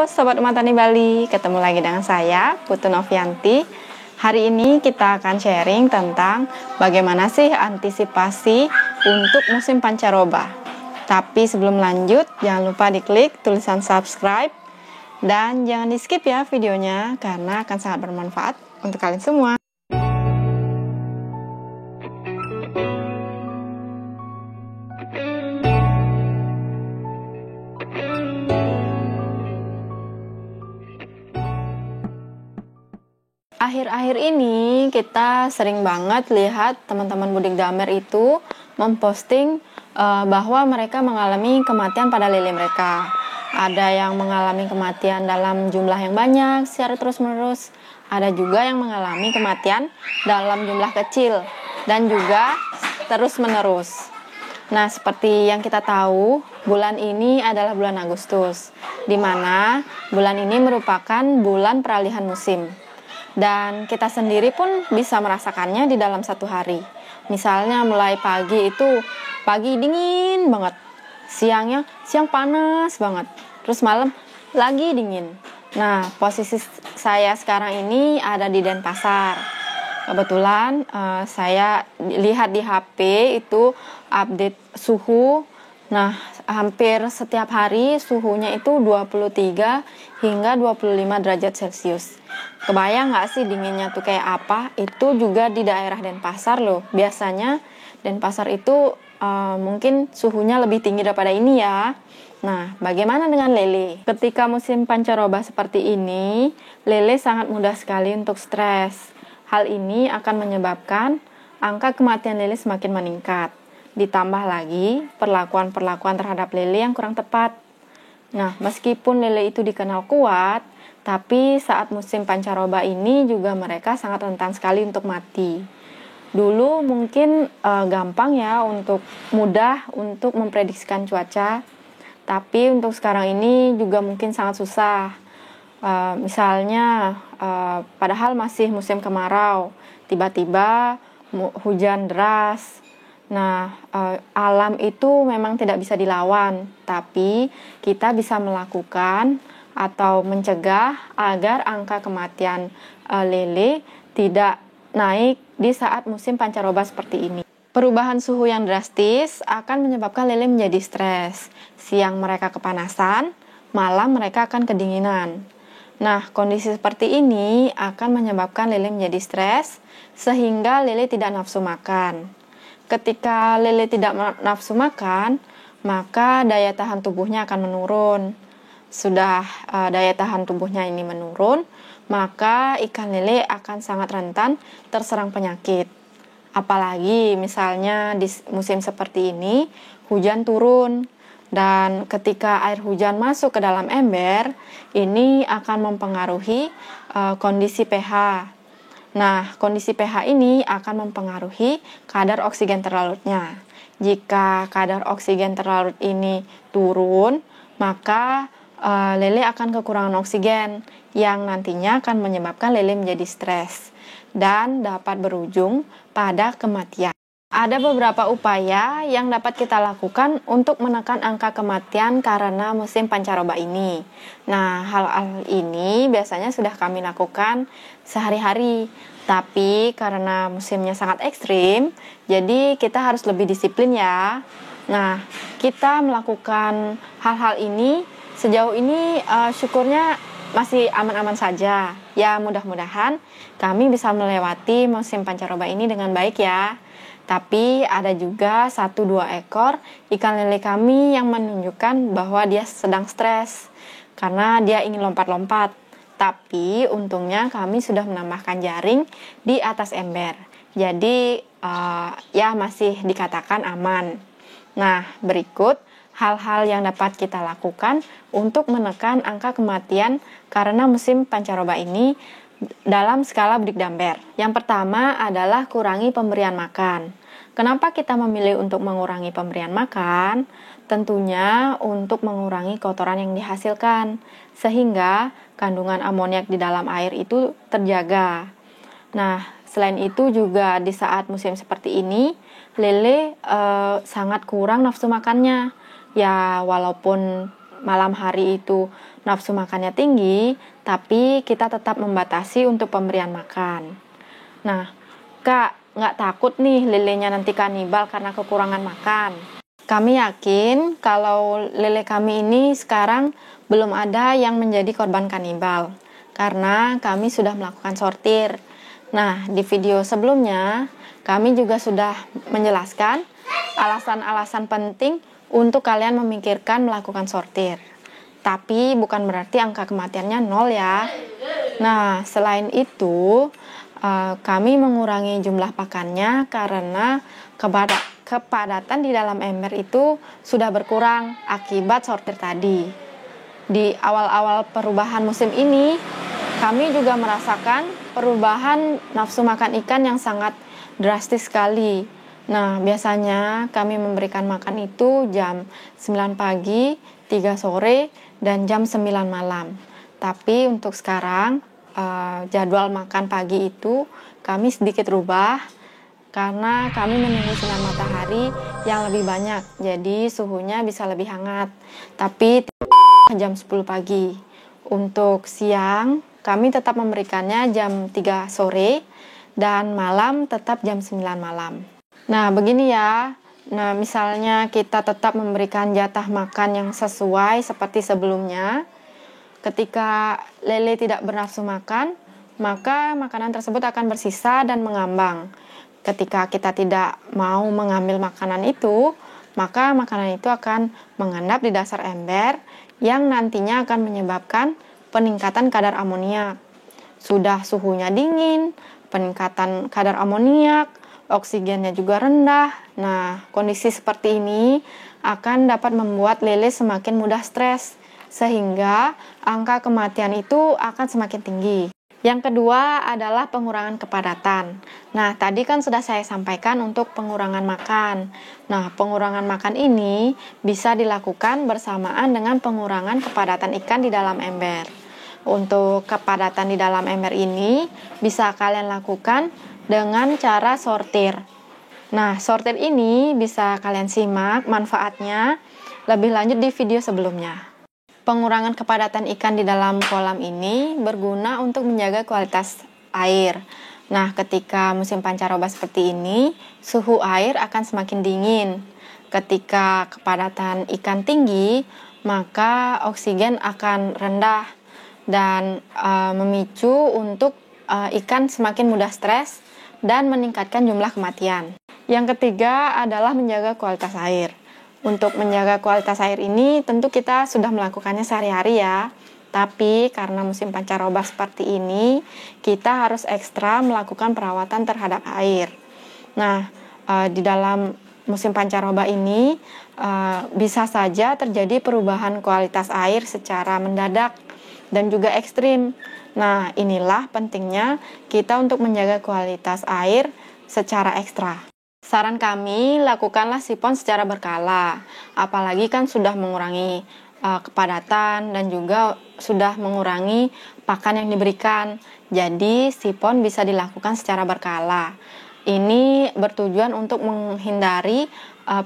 Sobat Rumah Tani Bali, ketemu lagi dengan saya, Putu Novianti. Hari ini kita akan sharing tentang bagaimana sih antisipasi untuk musim pancaroba. Tapi sebelum lanjut, jangan lupa diklik tulisan subscribe dan jangan di skip ya videonya karena akan sangat bermanfaat untuk kalian semua. Akhir-akhir ini kita sering banget lihat teman-teman Budik Damer itu memposting bahwa mereka mengalami kematian pada lele mereka. Ada yang mengalami kematian dalam jumlah yang banyak secara terus-menerus. Ada juga yang mengalami kematian dalam jumlah kecil dan juga terus-menerus. Nah, seperti yang kita tahu, bulan ini adalah bulan Agustus, di mana bulan ini merupakan bulan peralihan musim. Dan kita sendiri pun bisa merasakannya di dalam satu hari. Misalnya mulai pagi itu, pagi dingin banget. Siang panas banget. Terus malam lagi dingin. Nah, posisi saya sekarang ini ada di Denpasar. Kebetulan saya lihat di HP itu update suhu. Nah, hampir setiap hari suhunya itu 23 hingga 25 derajat Celcius. Kebayang nggak sih dinginnya tuh kayak apa? Itu juga di daerah Denpasar loh. Biasanya Denpasar itu mungkin suhunya lebih tinggi daripada ini ya. Nah, bagaimana dengan lele? Ketika musim pancaroba seperti ini, lele sangat mudah sekali untuk stres. Hal ini akan menyebabkan angka kematian lele semakin meningkat. Ditambah lagi perlakuan-perlakuan terhadap lele yang kurang tepat. Nah, meskipun lele itu dikenal kuat, tapi saat musim pancaroba ini juga mereka sangat rentan sekali untuk mati. Dulu mungkin gampang ya mudah untuk memprediksikan cuaca, tapi untuk sekarang ini juga mungkin sangat susah. Misalnya, padahal masih musim kemarau, tiba-tiba hujan deras. Nah, alam itu memang tidak bisa dilawan, tapi kita bisa melakukan atau mencegah agar angka kematian lele tidak naik di saat musim pancaroba seperti ini. Perubahan suhu yang drastis akan menyebabkan lele menjadi stres. Siang mereka kepanasan, malam mereka akan kedinginan. Nah, kondisi seperti ini akan menyebabkan lele menjadi stres, sehingga lele tidak nafsu makan. Ketika lele tidak nafsu makan, maka daya tahan tubuhnya akan menurun. Sudah daya tahan tubuhnya ini menurun, maka ikan lele akan sangat rentan terserang penyakit. Apalagi misalnya di musim seperti ini, hujan turun. Dan ketika air hujan masuk ke dalam ember, ini akan mempengaruhi kondisi pH. Nah, kondisi pH ini akan mempengaruhi kadar oksigen terlarutnya. Jika kadar oksigen terlarut ini turun, maka lele akan kekurangan oksigen yang nantinya akan menyebabkan lele menjadi stres dan dapat berujung pada kematian. Ada beberapa upaya yang dapat kita lakukan untuk menekan angka kematian karena musim pancaroba ini. Nah, hal-hal ini biasanya sudah kami lakukan sehari-hari. Tapi karena musimnya sangat ekstrim, jadi kita harus lebih disiplin ya. Nah, kita melakukan hal-hal ini sejauh ini syukurnya masih aman-aman saja. Ya, mudah-mudahan kami bisa melewati musim pancaroba ini dengan baik ya. Tapi ada juga 1-2 ekor ikan lele kami yang menunjukkan bahwa dia sedang stres karena dia ingin lompat-lompat. Tapi untungnya kami sudah menambahkan jaring di atas ember. Jadi ya masih dikatakan aman. Nah, berikut hal-hal yang dapat kita lakukan untuk menekan angka kematian karena musim pancaroba ini dalam skala Budik Damer. Yang pertama adalah kurangi pemberian makan. Kenapa kita memilih untuk mengurangi pemberian makan? Tentunya untuk mengurangi kotoran yang dihasilkan, sehingga kandungan amoniak di dalam air itu terjaga. Nah, selain itu juga di saat musim seperti ini, lele sangat kurang nafsu makannya. Ya, walaupun malam hari itu nafsu makannya tinggi, tapi kita tetap membatasi untuk pemberian makan. Nah, Kak, nggak takut nih lelenya nanti kanibal karena kekurangan makan? Kami yakin kalau lele kami ini sekarang belum ada yang menjadi korban kanibal, karena kami sudah melakukan sortir. Nah, di video sebelumnya, kami juga sudah menjelaskan alasan-alasan penting untuk kalian memikirkan melakukan sortir. Tapi bukan berarti angka kematiannya 0 ya. Nah, selain itu, kami mengurangi jumlah pakannya karena kepadatan di dalam ember itu sudah berkurang akibat sortir tadi. Di awal-awal perubahan musim ini, kami juga merasakan perubahan nafsu makan ikan yang sangat drastis sekali. Nah, biasanya kami memberikan makan itu jam 9 pagi, 3 sore, dan jam 9 malam. Tapi untuk sekarang, jadwal makan pagi itu kami sedikit rubah karena kami menunggu sinar matahari yang lebih banyak, jadi suhunya bisa lebih hangat. Tapi jam 10 pagi. Untuk siang, kami tetap memberikannya jam 3 sore, dan malam tetap jam 9 malam. Nah, begini ya. Nah, misalnya kita tetap memberikan jatah makan yang sesuai seperti sebelumnya. Ketika lele tidak bernafsu makan, maka makanan tersebut akan bersisa dan mengambang. Ketika kita tidak mau mengambil makanan itu, maka makanan itu akan mengendap di dasar ember yang nantinya akan menyebabkan peningkatan kadar amoniak. Sudah suhunya dingin, peningkatan kadar amoniak, oksigennya juga rendah. Nah, kondisi seperti ini akan dapat membuat lele semakin mudah stres, sehingga angka kematian itu akan semakin tinggi. Yang kedua adalah pengurangan kepadatan. Nah, tadi kan sudah saya sampaikan untuk pengurangan makan. Nah, pengurangan makan ini bisa dilakukan bersamaan dengan pengurangan kepadatan ikan di dalam ember. Untuk kepadatan di dalam ember ini bisa kalian lakukan dengan cara sortir. Nah, sortir ini bisa kalian simak manfaatnya lebih lanjut di video sebelumnya. Pengurangan kepadatan ikan di dalam kolam ini berguna untuk menjaga kualitas air. Nah, ketika musim pancaroba seperti ini, suhu air akan semakin dingin. Ketika kepadatan ikan tinggi, maka oksigen akan rendah dan memicu untuk ikan semakin mudah stres dan meningkatkan jumlah kematian. Yang ketiga adalah menjaga kualitas air. Untuk menjaga kualitas air ini tentu kita sudah melakukannya sehari-hari ya. Tapi karena musim pancaroba seperti ini, kita harus ekstra melakukan perawatan terhadap air. Nah, di dalam musim pancaroba ini bisa saja terjadi perubahan kualitas air secara mendadak dan juga ekstrim. Nah, inilah pentingnya kita untuk menjaga kualitas air secara ekstra. Saran kami, lakukanlah sipon secara berkala. Apalagi kan sudah mengurangi kepadatan dan juga sudah mengurangi pakan yang diberikan. Jadi, sipon bisa dilakukan secara berkala. Ini bertujuan untuk menghindari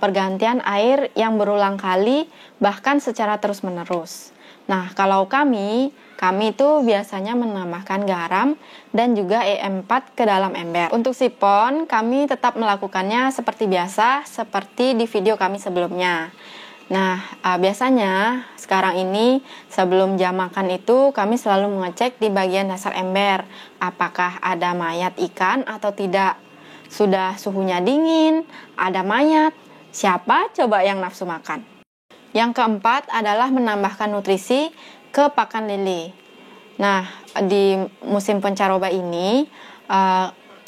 pergantian air yang berulang kali, bahkan secara terus-menerus. Nah, kalau kami itu biasanya menambahkan garam dan juga E4 ke dalam ember. Untuk sipon, kami tetap melakukannya seperti biasa, seperti di video kami sebelumnya. Nah, biasanya sekarang ini sebelum jam makan itu kami selalu mengecek di bagian dasar ember, apakah ada mayat ikan atau tidak. Sudah suhunya dingin, ada mayat, siapa coba yang nafsu makan? Yang keempat adalah menambahkan nutrisi ke pakan lele. Nah, di musim pancaroba ini,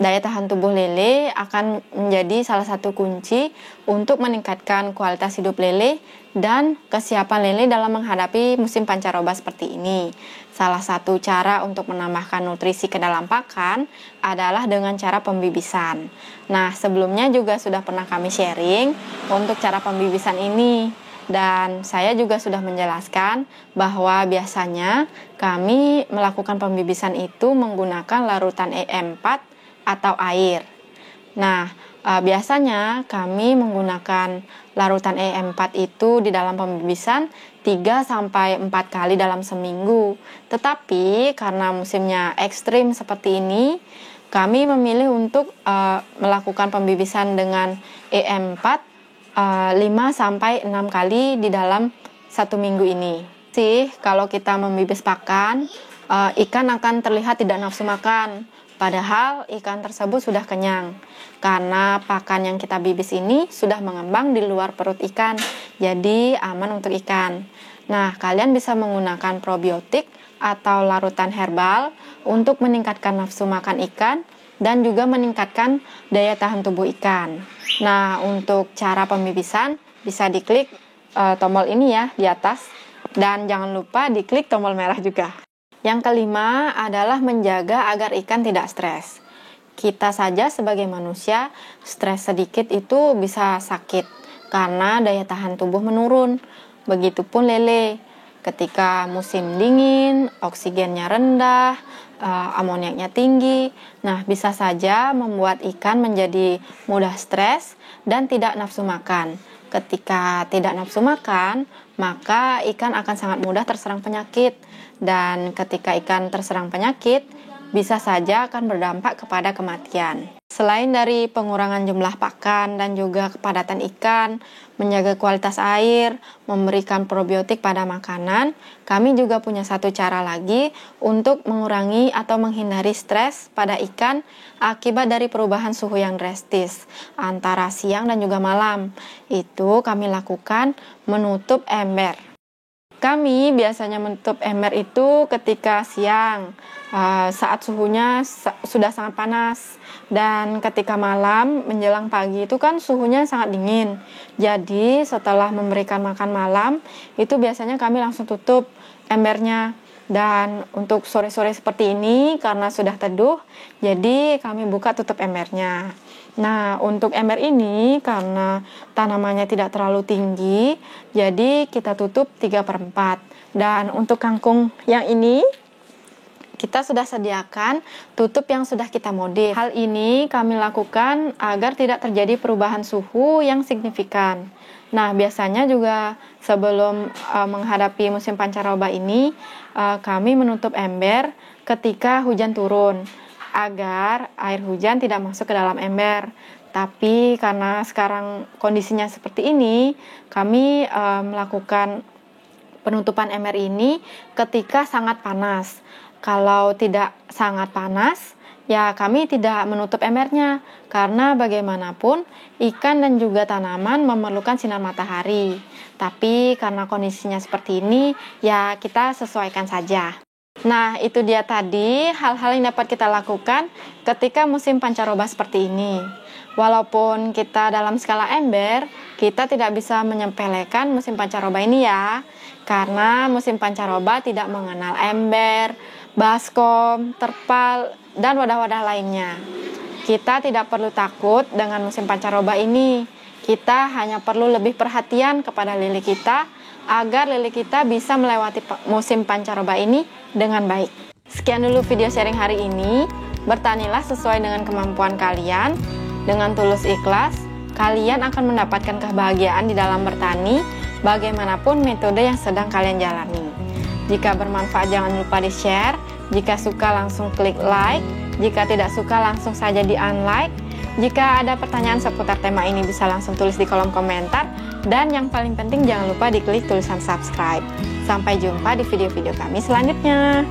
daya tahan tubuh lele akan menjadi salah satu kunci untuk meningkatkan kualitas hidup lele dan kesiapan lele dalam menghadapi musim pancaroba seperti ini. Salah satu cara untuk menambahkan nutrisi ke dalam pakan adalah dengan cara pembibisan. Nah, sebelumnya juga sudah pernah kami sharing untuk cara pembibisan ini. Dan saya juga sudah menjelaskan bahwa biasanya kami melakukan pembibisan itu menggunakan larutan E4 atau air. Nah, biasanya kami menggunakan larutan E4 itu di dalam pembibisan 3-4 kali dalam seminggu. Tetapi karena musimnya ekstrim seperti ini, kami memilih untuk melakukan pembibisan dengan EM4 5-6 kali di dalam 1 minggu ini. Kalau kita membibis pakan, ikan akan terlihat tidak nafsu makan, padahal ikan tersebut sudah kenyang. Karena pakan yang kita bibis ini sudah mengembang di luar perut ikan, jadi aman untuk ikan. Nah, kalian bisa menggunakan probiotik atau larutan herbal untuk meningkatkan nafsu makan ikan dan juga meningkatkan daya tahan tubuh ikan. Nah, untuk cara pembibisan bisa diklik tombol ini ya di atas, dan jangan lupa diklik tombol merah juga. Yang kelima adalah menjaga agar ikan tidak stres. Kita saja sebagai manusia, stres sedikit itu bisa sakit karena daya tahan tubuh menurun. Begitupun lele. Ketika musim dingin, oksigennya rendah, amoniaknya tinggi. Nah, bisa saja membuat ikan menjadi mudah stres dan tidak nafsu makan. Ketika tidak nafsu makan, maka ikan akan sangat mudah terserang penyakit. Dan ketika ikan terserang penyakit, bisa saja akan berdampak kepada kematian. Selain dari pengurangan jumlah pakan dan juga kepadatan ikan, menjaga kualitas air, memberikan probiotik pada makanan, kami juga punya satu cara lagi untuk mengurangi atau menghindari stres pada ikan akibat dari perubahan suhu yang drastis antara siang dan juga malam. Itu kami lakukan menutup ember. Kami biasanya menutup ember itu ketika siang, saat suhunya sudah sangat panas, dan ketika malam menjelang pagi itu kan suhunya sangat dingin. Jadi setelah memberikan makan malam, itu biasanya kami langsung tutup embernya. Dan untuk sore-sore seperti ini karena sudah teduh, jadi kami buka tutup embernya. Nah, untuk ember ini karena tanamannya tidak terlalu tinggi, jadi kita tutup 3/4. Dan untuk kangkung yang ini, kita sudah sediakan tutup yang sudah kita modif. Hal ini kami lakukan agar tidak terjadi perubahan suhu yang signifikan. Nah, biasanya juga sebelum menghadapi musim pancaroba ini, kami menutup ember ketika hujan turun, agar air hujan tidak masuk ke dalam ember. Tapi karena sekarang kondisinya seperti ini, kami melakukan penutupan ember ini ketika sangat panas. Kalau tidak sangat panas, ya kami tidak menutup embernya, karena bagaimanapun ikan dan juga tanaman memerlukan sinar matahari. Tapi karena kondisinya seperti ini, ya kita sesuaikan saja. Nah, itu dia tadi hal-hal yang dapat kita lakukan ketika musim pancaroba seperti ini. Walaupun kita dalam skala ember, kita tidak bisa menyepelekan musim pancaroba ini ya. Karena musim pancaroba tidak mengenal ember, baskom, terpal, dan wadah-wadah lainnya. Kita tidak perlu takut dengan musim pancaroba ini. Kita hanya perlu lebih perhatian kepada lili kita agar lili kita bisa melewati musim pancaroba ini dengan baik. Sekian dulu video sharing hari ini. Bertanilah sesuai dengan kemampuan kalian. Dengan tulus ikhlas, kalian akan mendapatkan kebahagiaan di dalam bertani bagaimanapun metode yang sedang kalian jalani. Jika bermanfaat jangan lupa di-share. Jika suka langsung klik like. Jika tidak suka langsung saja di-unlike. Jika ada pertanyaan seputar tema ini bisa langsung tulis di kolom komentar. Dan yang paling penting jangan lupa diklik tulisan subscribe. Sampai jumpa di video-video kami selanjutnya.